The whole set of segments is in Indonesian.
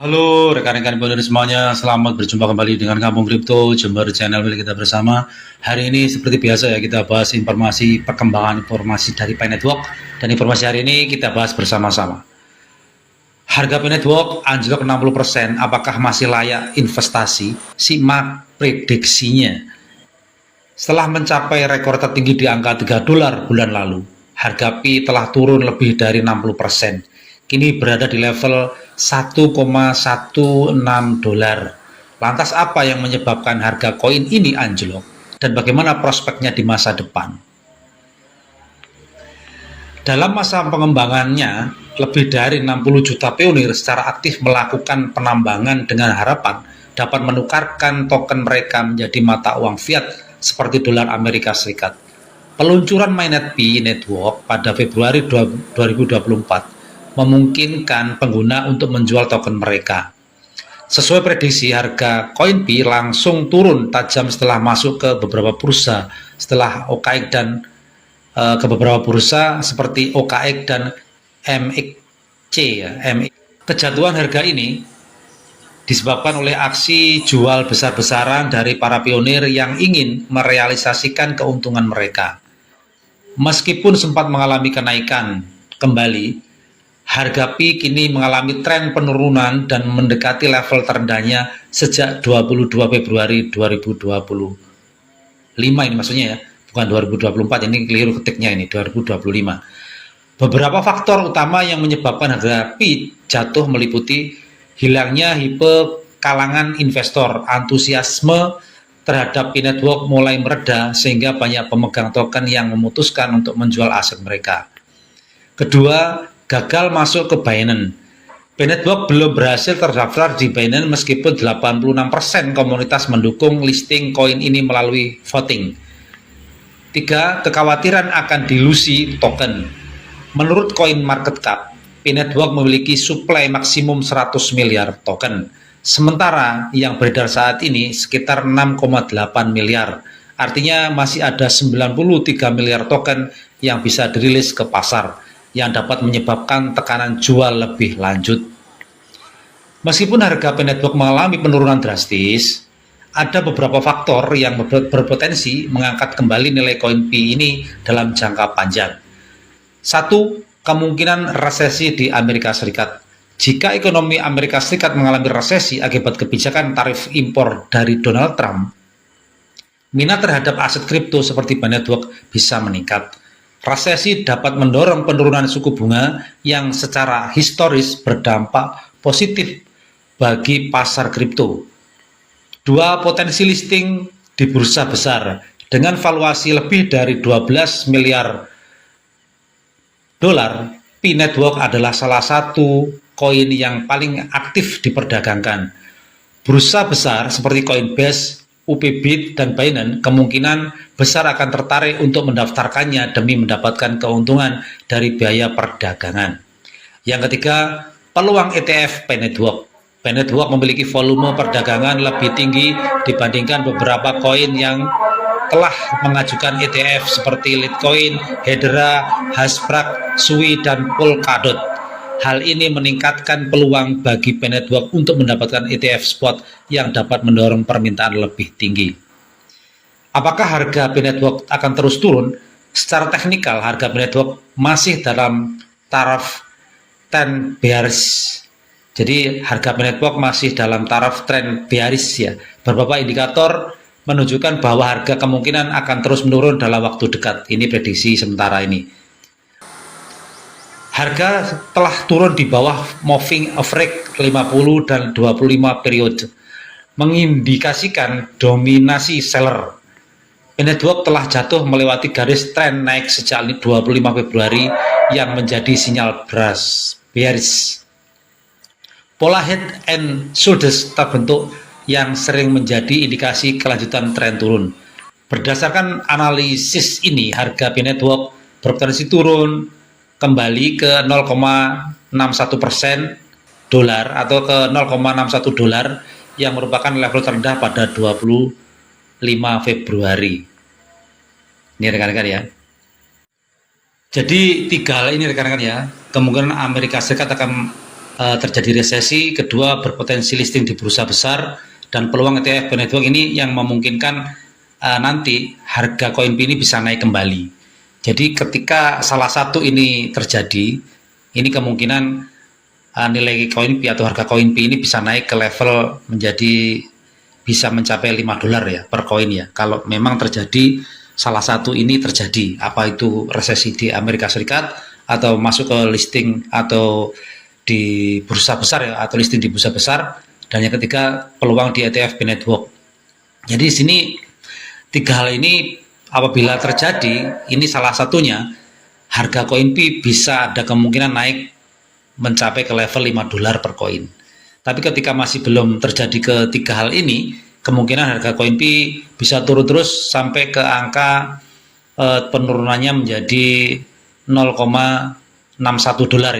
Halo rekan-rekan investor semuanya, selamat berjumpa kembali dengan Kampung Kripto Jember channel milik kita bersama. Hari ini seperti biasa ya, kita bahas informasi perkembangan informasi dari Pi Network, dan informasi hari ini kita bahas bersama-sama. Harga Pi Network anjlok 60%, apakah masih layak investasi? Simak prediksinya. Setelah mencapai rekor tertinggi di angka $3 bulan lalu, harga Pi telah turun lebih dari 60%. Kini berada di level $1,16. Lantas apa yang menyebabkan harga koin ini anjlok dan bagaimana prospeknya di masa depan? Dalam masa pengembangannya, lebih dari 60 juta pionir secara aktif melakukan penambangan dengan harapan dapat menukarkan token mereka menjadi mata uang fiat seperti dolar Amerika Serikat. Peluncuran mainnet Pi Network pada Februari 2024 memungkinkan pengguna untuk menjual token mereka. Sesuai prediksi, harga koin Pi langsung turun tajam setelah masuk ke beberapa bursa setelah OKX dan ke beberapa bursa seperti OKX dan MXC ya. Kejatuhan harga ini disebabkan oleh aksi jual besar-besaran dari para pionir yang ingin merealisasikan keuntungan mereka. Meskipun sempat mengalami kenaikan kembali, harga Pi kini mengalami tren penurunan dan mendekati level terendahnya sejak 22 Februari 2025 ini maksudnya ya, bukan 2024, ini keliru ketiknya ini, 2025. Beberapa faktor utama yang menyebabkan harga Pi jatuh meliputi hilangnya hype kalangan investor, antusiasme terhadap Pi Network mulai mereda sehingga banyak pemegang token yang memutuskan untuk menjual aset mereka. Kedua, gagal masuk ke Binance. Pi Network belum berhasil terdaftar di Binance meskipun 86% komunitas mendukung listing koin ini melalui voting. 3. Kekhawatiran akan dilusi token. Menurut CoinMarketCap, Pi Network memiliki suplai maksimum 100 miliar token, sementara yang beredar saat ini sekitar 6,8 miliar. Artinya masih ada 93 miliar token yang bisa dirilis ke pasar, yang dapat menyebabkan tekanan jual lebih lanjut. Meskipun harga Pi Network mengalami penurunan drastis, ada beberapa faktor yang berpotensi mengangkat kembali nilai koin Pi ini dalam jangka panjang. 1. Kemungkinan resesi di Amerika Serikat. Jika ekonomi Amerika Serikat mengalami resesi akibat kebijakan tarif impor dari Donald Trump, minat terhadap aset kripto seperti Pi Network bisa meningkat. Resesi dapat mendorong penurunan suku bunga yang secara historis berdampak positif bagi pasar kripto. 2. Potensi listing di bursa besar dengan valuasi lebih dari 12 miliar dolar. Pi Network adalah salah satu koin yang paling aktif diperdagangkan. Bursa besar seperti Coinbase, UPBit, dan Binance kemungkinan besar akan tertarik untuk mendaftarkannya demi mendapatkan keuntungan dari biaya perdagangan. Yang ketiga, peluang ETF Pi Network. Pi Network memiliki volume perdagangan lebih tinggi dibandingkan beberapa koin yang telah mengajukan ETF seperti Litecoin, Hedera, Hashgraph, Sui, dan Polkadot. Hal ini meningkatkan peluang bagi Pi Network untuk mendapatkan ETF spot yang dapat mendorong permintaan lebih tinggi. Apakah harga Pi Network akan terus turun? Secara teknikal, harga Pi Network masih dalam taraf tren bearish. Jadi harga Pi Network masih dalam taraf tren bearish ya. Beberapa indikator menunjukkan bahwa harga kemungkinan akan terus menurun dalam waktu dekat. Ini prediksi sementara ini. Harga telah turun di bawah moving average 50 dan 25 periode, mengindikasikan dominasi seller. Pi Network telah jatuh melewati garis tren naik sejak 25 Februari yang menjadi sinyal bearish. Pola head and shoulders terbentuk yang sering menjadi indikasi kelanjutan tren turun. Berdasarkan analisis ini, harga Pi Network berpotensi turun kembali ke 0,61% dolar atau ke 0,61 dolar yang merupakan level terendah pada 25 Februari. Ini rekan-rekan ya. Jadi 3 hal ini rekan-rekan ya, kemungkinan Amerika Serikat akan terjadi resesi, kedua berpotensi listing di bursa besar, dan peluang ETF by Network ini yang memungkinkan nanti harga koin P ini bisa naik kembali. Jadi ketika salah satu ini terjadi, ini kemungkinan nilai koin P atau harga koin P ini bisa naik ke level menjadi bisa mencapai $5 ya per koin ya. Kalau memang terjadi salah satu ini terjadi, apa itu resesi di Amerika Serikat atau masuk ke listing atau di bursa besar ya, atau listing di bursa besar, dan yang ketiga peluang di ETF by Network. Jadi di sini tiga hal ini apabila terjadi, ini salah satunya harga koin P bisa ada kemungkinan naik mencapai ke level $5 per koin. Tapi ketika masih belum terjadi ketiga hal ini, kemungkinan harga koin P bisa turun terus sampai ke angka penurunannya menjadi $0,61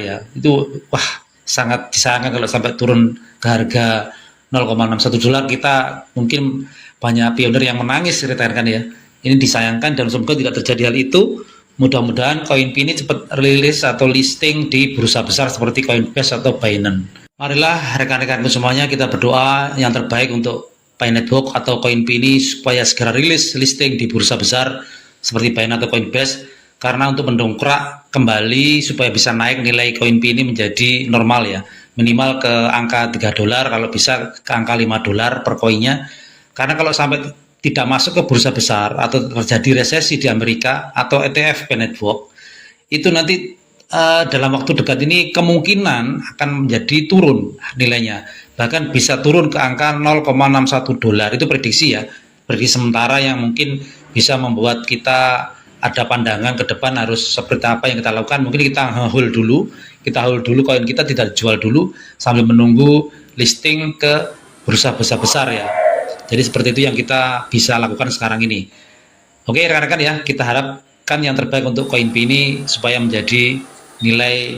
ya. Itu wah sangat disayangkan kalau sampai turun ke harga $0,61. Kita mungkin banyak pionir yang menangis rekan-rekan ya. Ini disayangkan dan semoga tidak terjadi hal itu. Mudah-mudahan koin P ini cepat rilis atau listing di bursa besar seperti Coinbase atau Binance. Marilah rekan-rekanku semuanya kita berdoa yang terbaik untuk by Network atau koin P ini supaya segera rilis listing di bursa besar seperti Binance atau Coinbase, karena untuk mendongkrak kembali supaya bisa naik nilai koin P ini menjadi normal ya, minimal ke angka $3, kalau bisa ke angka $5 per koinnya. Karena kalau sampai tidak masuk ke bursa besar atau terjadi resesi di Amerika atau ETF by Network, itu nanti dalam waktu dekat ini kemungkinan akan menjadi turun nilainya, bahkan bisa turun ke angka $0,61. Itu prediksi ya, prediksi sementara yang mungkin bisa membuat kita ada pandangan ke depan harus seperti apa yang kita lakukan. Mungkin kita hold dulu koin kita, tidak jual dulu sambil menunggu listing ke bursa besar ya. Jadi seperti itu yang kita bisa lakukan sekarang ini. Oke rekan-rekan ya, kita harapkan yang terbaik untuk koin P ini supaya menjadi nilai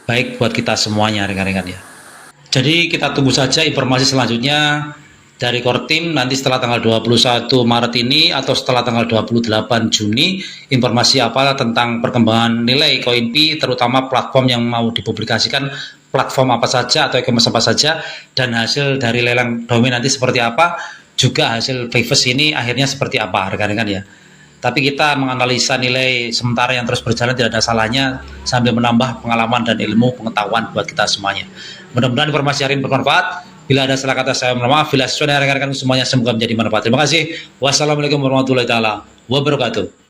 baik buat kita semuanya rekan-rekan ya. Jadi kita tunggu saja informasi selanjutnya dari Core Team nanti setelah tanggal 21 Maret ini atau setelah tanggal 28 Juni, informasi apa tentang perkembangan nilai koin P, terutama platform yang mau dipublikasikan, platform apa saja atau e-commerce apa saja, dan hasil dari lelang domain nanti seperti apa, juga hasil privacy ini akhirnya seperti apa rekan-rekan ya. Tapi kita menganalisa nilai sementara yang terus berjalan tidak ada salahnya sambil menambah pengalaman dan ilmu pengetahuan buat kita semuanya. Mudah-mudahan informasi hari ini bermanfaat. Bila ada salah kata saya mohon maaf. Bila sesuai dengan rekan-rekan semuanya semoga menjadi manfaat. Terima kasih. Wassalamualaikum warahmatullahi wabarakatuh.